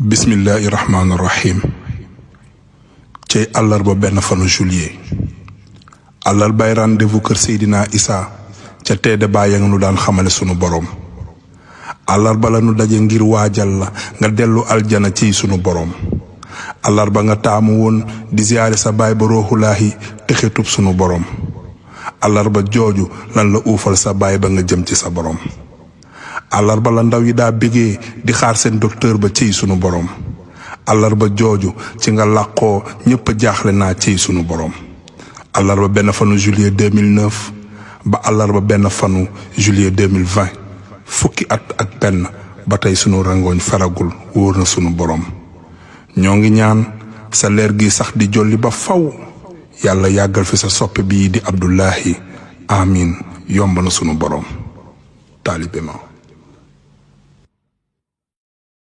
bismillahi rahmaani rahim cey àllarba benn fanu juillet àllarbay rendez-vous kër Seydina Isa ca teede bàyyi nga nu daan xamale sunu boroom àllarba la nu daje ngir waajal la nga dellu aljana ciy sunu boroom àllarba nga taamu woon di ziyaare sa baay ba rooxulaahi texetub sunu boroom àllarba jooju lan la uufal sa baay ba nga jëm ci sa boroom àllarba la ndaw yi daa bégee di xaar seen docteur ba ciy sunu boroom àllarba jooju ci nga làqoo ñépp jaaxle naa ciy sunu boroom àllarba benn fanu juillet 2009 ba àllarba benn fanu juillet 2020 fukki at ak benn ba tey sunu rangooñ faragul wóor na sunu boroom ñoo ngi ñaan sa leer gi sax di jolli ba faw yàlla yàggal fi sa soppe bii di Abdullahi amin yomb na sunu boroom taalibe ma